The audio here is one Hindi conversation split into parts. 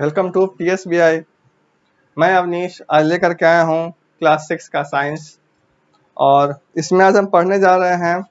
Welcome to PSBI। मैं अवनीश आज लेकर के आया हूँ क्लास 6 का साइंस। और इसमें आज हम पढ़ने जा रहे हैं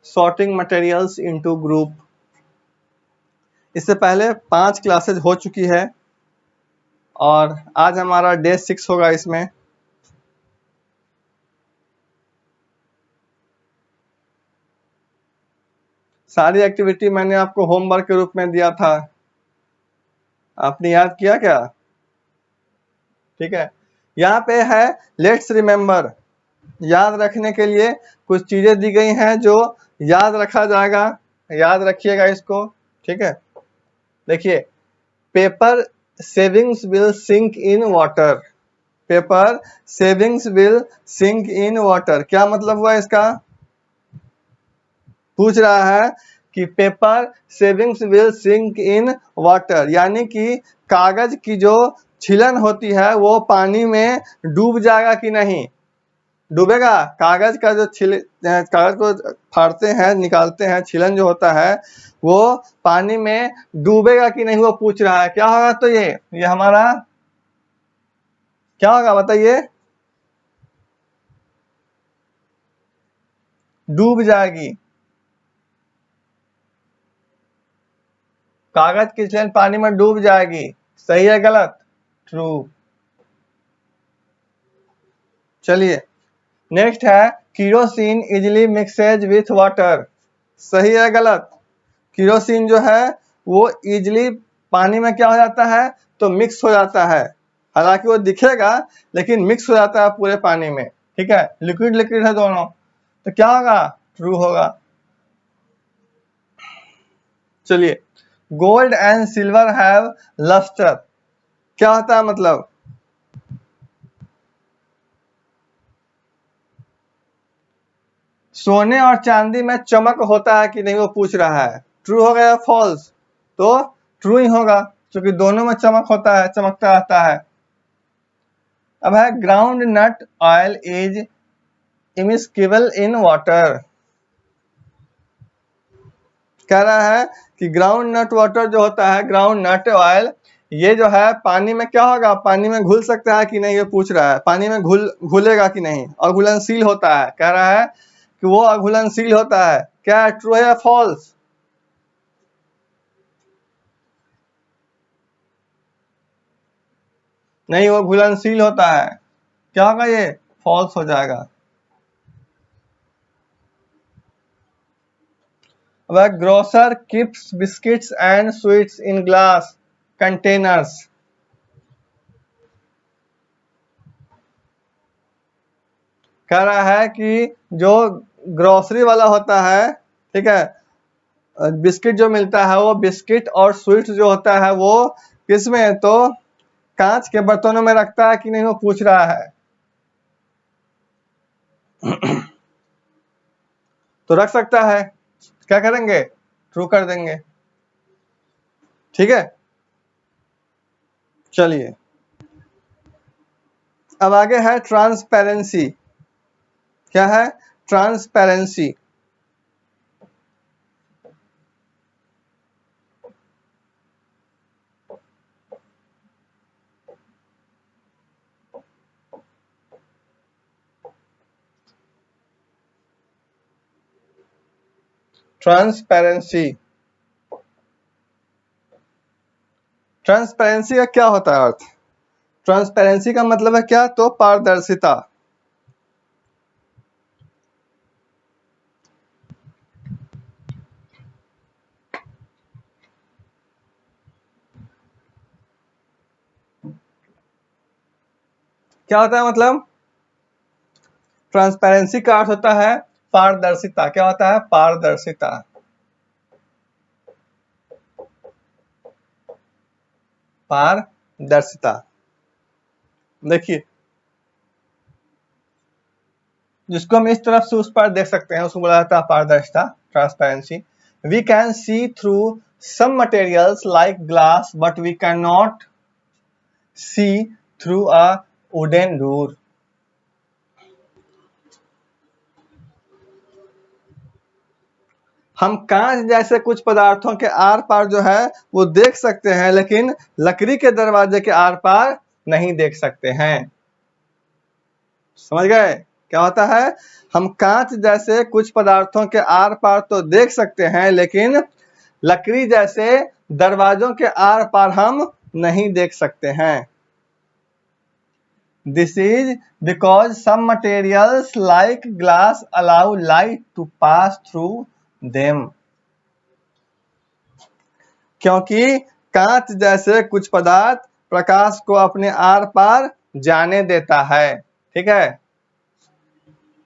सॉर्टिंग मटेरियल्स इनटू ग्रुप। इससे पहले 5 क्लासेज हो चुकी है और आज हमारा डे 6 होगा। इसमें सारी एक्टिविटी मैंने आपको होमवर्क के रूप में दिया था, आपने याद किया क्या? ठीक है, यहाँ पे है लेट्स रिमेम्बर। याद रखने के लिए कुछ चीजें दी गई हैं जो याद रखा जाएगा, याद रखिएगा इसको। ठीक है, देखिए, paper savings will sink in water. Paper savings will sink in water, क्या मतलब हुआ इसका? पूछ रहा है कि paper savings will sink in water, यानी कि कागज की जो छिलन होती है वो पानी में डूब जाएगा कि नहीं? डूबेगा। कागज का जो कागज को फाड़ते हैं, निकालते हैं, छिलन जो होता है वो पानी में डूबेगा कि नहीं, वो पूछ रहा है। क्या होगा? तो ये हमारा क्या होगा बताइए? डूब जाएगी। कागज की छिलन पानी में डूब जाएगी। सही है गलत? ट्रू। चलिए, नेक्स्ट है kerosene easily mixes with water. सही है गलत? केरोसिन जो है वो इजिली पानी में क्या हो जाता है? तो मिक्स हो जाता है। हालांकि वो दिखेगा लेकिन मिक्स हो जाता है पूरे पानी में। ठीक है, लिक्विड लिक्विड है दोनों, तो क्या होगा? ट्रू होगा। चलिए, gold and silver have lustre, क्या होता है मतलब? सोने और चांदी में चमक होता है कि नहीं, वो पूछ रहा है। ट्रू हो गया फॉल्स? तो ट्रू ही होगा क्योंकि दोनों में चमक होता है, चमकता रहता है। अब है groundnut oil is immiscible in water. कह रहा है कि ग्राउंड नट वाटर जो होता है, ग्राउंड नट ऑयल, ये जो है पानी में क्या होगा? पानी में घुल सकता है कि नहीं, ये पूछ रहा है। पानी में घुलेगा कि नहीं? अघुलनशील होता है। कह रहा है कि वो अघुलनशील होता है। क्या ट्रू है या फॉल्स? नहीं, वो घुलनशील होता है। क्या होगा? ये फॉल्स हो जाएगा। अब grocer keeps biscuits and sweets in glass containers. कह रहा है कि जो ग्रोसरी वाला होता है, ठीक है, बिस्किट जो मिलता है वो बिस्किट और स्वीट्स जो होता है वो किसमें? तो कांच के बर्तनों में रखता है कि नहीं, वो पूछ रहा है। तो रख सकता है। क्या करेंगे? ट्रू कर देंगे। ठीक है, चलिए, अब आगे है ट्रांसपेरेंसी। क्या है? ट्रांसपेरेंसी। ट्रांसपेरेंसी, ट्रांसपेरेंसी का क्या होता है अर्थ? ट्रांसपेरेंसी का मतलब है क्या? तो पारदर्शिता। क्या होता है मतलब? ट्रांसपेरेंसी का अर्थ होता है पारदर्शिता। क्या होता है? पारदर्शिता। पारदर्शिता। देखिए, जिसको हम इस तरफ से उस पर देख सकते हैं उसको बोला जाता है पारदर्शिता, transparency. We can see through some materials like glass but we can not see through a wooden door. हम कांच जैसे कुछ पदार्थों के आर पार जो है वो देख सकते हैं, लेकिन लकड़ी के दरवाजे के आर पार नहीं देख सकते हैं। समझ गए क्या होता है? हम कांच जैसे कुछ पदार्थों के आर पार तो देख सकते हैं, लेकिन लकड़ी जैसे दरवाजों के आर पार हम नहीं देख सकते हैं। This is because some materials like glass allow light to pass through them. क्योंकि कांच जैसे कुछ पदार्थ प्रकाश को अपने आर पार जाने देता है। ठीक है,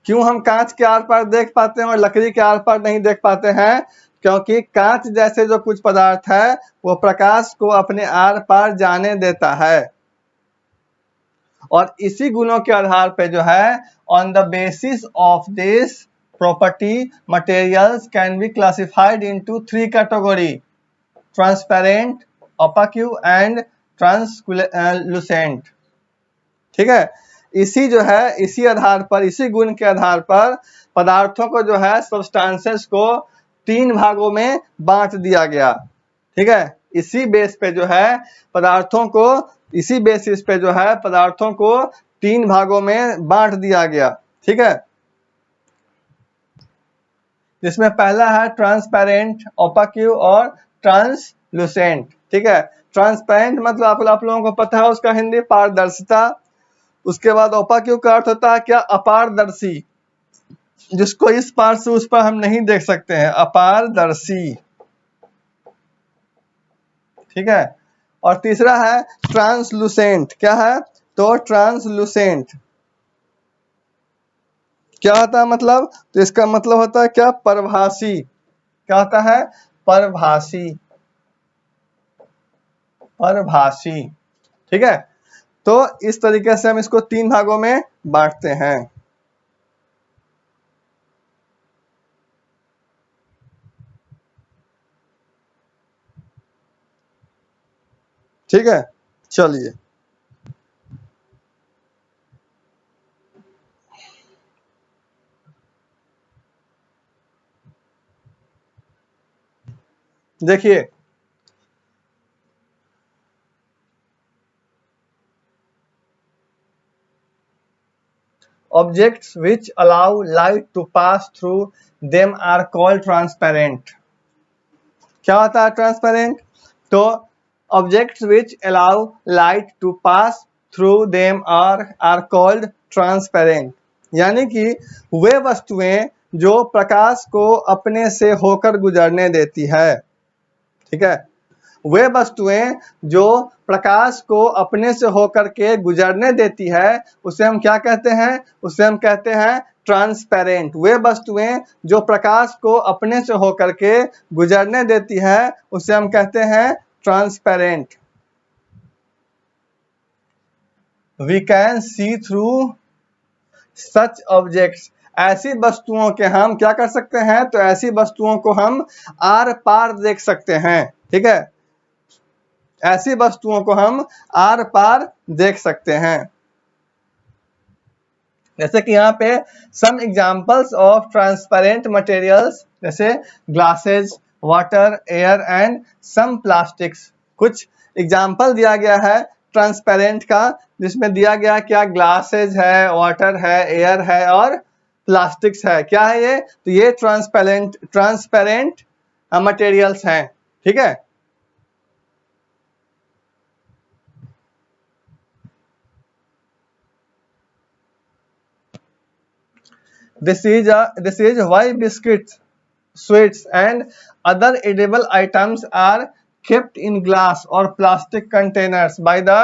क्यों हम कांच के आर पार देख पाते हैं और लकड़ी के आर पार नहीं देख पाते हैं? क्योंकि कांच जैसे जो कुछ पदार्थ है वो प्रकाश को अपने आर पार जाने देता है, और इसी गुणों के आधार पे जो है on the basis of this property materials can be classified into 3 category: transparent, opaque and translucent. ठीक है, इसी जो है इसी आधार पर, इसी गुण के आधार पर पदार्थों को जो है सब्सटेंसेस को 3 भागों में बांट दिया गया। ठीक है, इसी बेस पे जो है पदार्थों को, इसी बेसिस पे जो है पदार्थों को 3 भागों में बांट दिया गया। ठीक है, जिसमें पहला है ट्रांसपेरेंट, ओपाक्यू और ट्रांसलूसेंट। ठीक है, ट्रांसपेरेंट मतलब आप लोगों को पता है उसका हिंदी पारदर्शिता। उसके बाद ओपाक्यू का अर्थ होता है क्या? अपारदर्शी, जिसको इस पार से उस पार हम नहीं देख सकते हैं, अपारदर्शी। ठीक है, और तीसरा है ट्रांसलूसेंट। क्या है? तो ट्रांसलूसेंट क्या होता है मतलब? तो इसका मतलब होता है क्या? परभासी। क्या होता है? परभासी, परभासी। ठीक है, तो इस तरीके से हम इसको 3 भागों में बांटते हैं। ठीक है, चलिए देखिए, objects which allow light to pass through them are called transparent. क्या होता है ट्रांसपेरेंट? तो objects which allow light to pass through them are called transparent, यानी कि वे वस्तुएं जो प्रकाश को अपने से होकर गुजरने देती है। ठीक है, वे वस्तुएं जो प्रकाश को अपने से होकर के गुजरने देती है उसे हम क्या कहते हैं? उसे हम कहते हैं ट्रांसपेरेंट। वे वस्तुएं जो प्रकाश को अपने से होकर के गुजरने देती है उसे हम कहते हैं transparent. We can see through such objects, ऐसी वस्तुओं के हम क्या कर सकते हैं? तो ऐसी वस्तुओं को हम आर पार देख सकते हैं। ठीक है, ऐसी वस्तुओं को हम आर पार देख सकते हैं। जैसे कि यहाँ पे some examples of transparent materials, जैसे glasses, water, air and some plastics. कुछ एग्जांपल दिया गया है ट्रांसपेरेंट का, जिसमें दिया गया क्या? ग्लासेस है, वाटर है, एयर है और प्लास्टिक्स है। क्या है ये? तो ये ट्रांसपेरेंट मटेरियल्स हैं। ठीक है, this is why biscuits, sweets and other edible items are kept in glass or plastic containers by the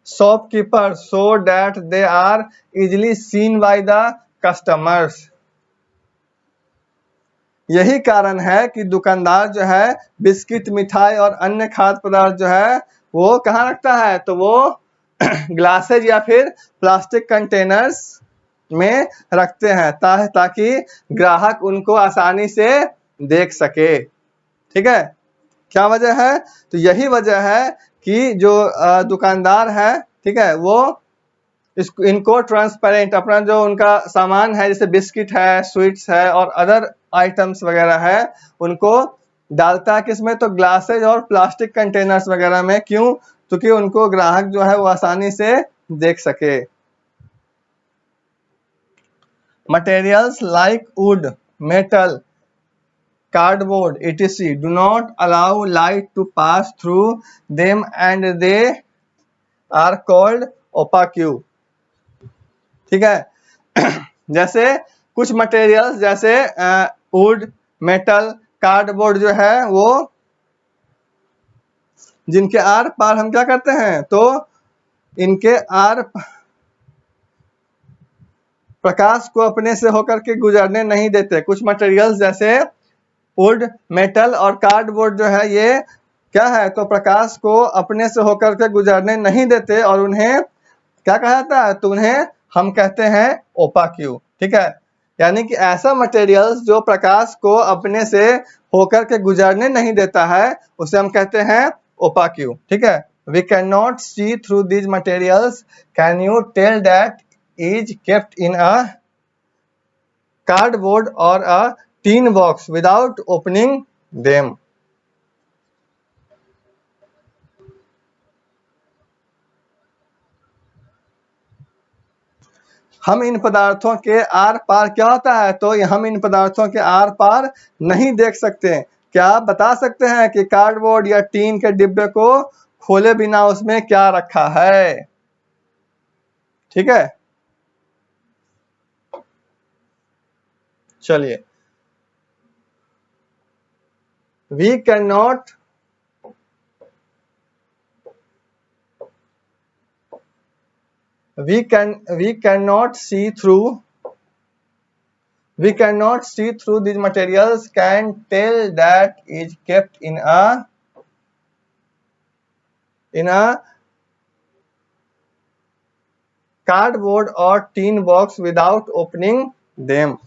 shopkeeper so that they are easily seen by the customers. यही कारण है कि दुकानदार जो है बिस्किट, मिठाई और अन्य खाद्य पदार्थ जो है वो कहाँ रखता है? तो वो ग्लासेज या फिर प्लास्टिक कंटेनर्स में रखते हैं ताकि ग्राहक उनको आसानी से देख सके। ठीक है, क्या वजह है? तो यही वजह है कि जो दुकानदार है, ठीक है, वो इनको ट्रांसपेरेंट, अपना जो उनका सामान है जैसे बिस्किट है, स्वीट्स है और अदर आइटम्स वगैरह है, उनको डालता है किसमें, तो ग्लासेज और प्लास्टिक कंटेनर्स वगैरह में। क्यों? क्योंकि उनको ग्राहक जो है वो आसानी से देख सके। Materials like would, metal, cardboard etc do not allow light to pass through them and they are called opaque। ठीक है। जैसे कुछ मटेरियल्स जैसे वुड, मेटल, कार्डबोर्ड जो है वो जिनके आर पार हम क्या करते हैं, तो इनके आर प्रकाश को अपने से होकर के गुजरने नहीं देते। कुछ मटेरियल्स जैसे वुड, मेटल और कार्डबोर्ड जो है ये क्या है, तो प्रकाश को अपने से होकर के गुजरने नहीं देते और उन्हें क्या कहा जाता है, तो उन्हें हम कहते हैं ओपाक्यू। ठीक है, यानी कि ऐसा मटेरियल्स जो प्रकाश को अपने से होकर के गुजरने नहीं देता है उसे हम कहते हैं ओपाक्यू। ठीक है, we can not see through these materials, can you tell that is kept in a cardboard or a tin box without opening them. हम इन पदार्थों के आर पार क्या होता है, तो हम इन पदार्थों के आर पार नहीं देख सकते। क्या आप बता सकते हैं कि कार्डबोर्ड या टीन के डिब्बे को खोले बिना उसमें क्या रखा है? ठीक है, चलिए। We can not we cannot see through these materials, can tell that is kept in a cardboard or tin box without opening them।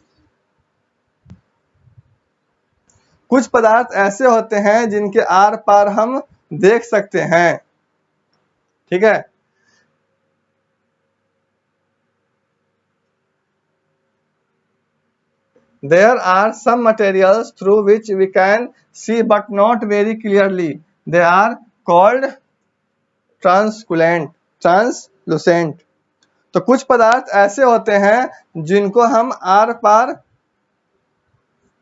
कुछ पदार्थ ऐसे होते हैं जिनके आर पार हम देख सकते हैं। ठीक है, there are some materials through which we can see but not very clearly, they are called translucent। तो कुछ पदार्थ ऐसे होते हैं जिनको हम आर पार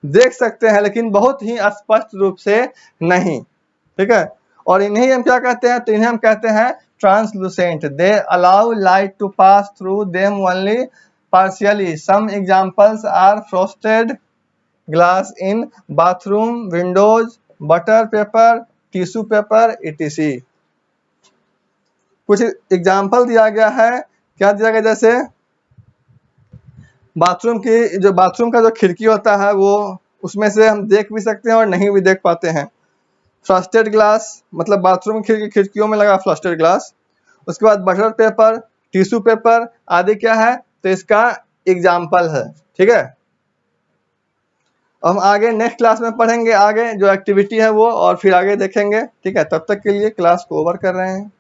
देख सकते हैं लेकिन बहुत ही स्पष्ट रूप से नहीं। ठीक है, और इन्हें हम क्या कहते हैं, तो इन्हें हम कहते हैं translucent. They allow light to pass through them only partially. Some examples are frosted glass in bathroom windows, butter paper, tissue paper etc। कुछ एग्जाम्पल दिया गया है, क्या दिया गया, जैसे बाथरूम का जो खिड़की होता है वो उसमें से हम देख भी सकते हैं और नहीं भी देख पाते हैं। फ्रॉस्टेड ग्लास मतलब बाथरूम की खिड़कियों में लगा फ्रॉस्टेड ग्लास। उसके बाद बटर पेपर, टिश्यू पेपर आदि क्या है, तो इसका एग्जाम्पल है। ठीक है, हम आगे नेक्स्ट क्लास में पढ़ेंगे आगे जो एक्टिविटी है वो, और फिर आगे देखेंगे। ठीक है, तब तक के लिए क्लास को ओवर कर रहे हैं।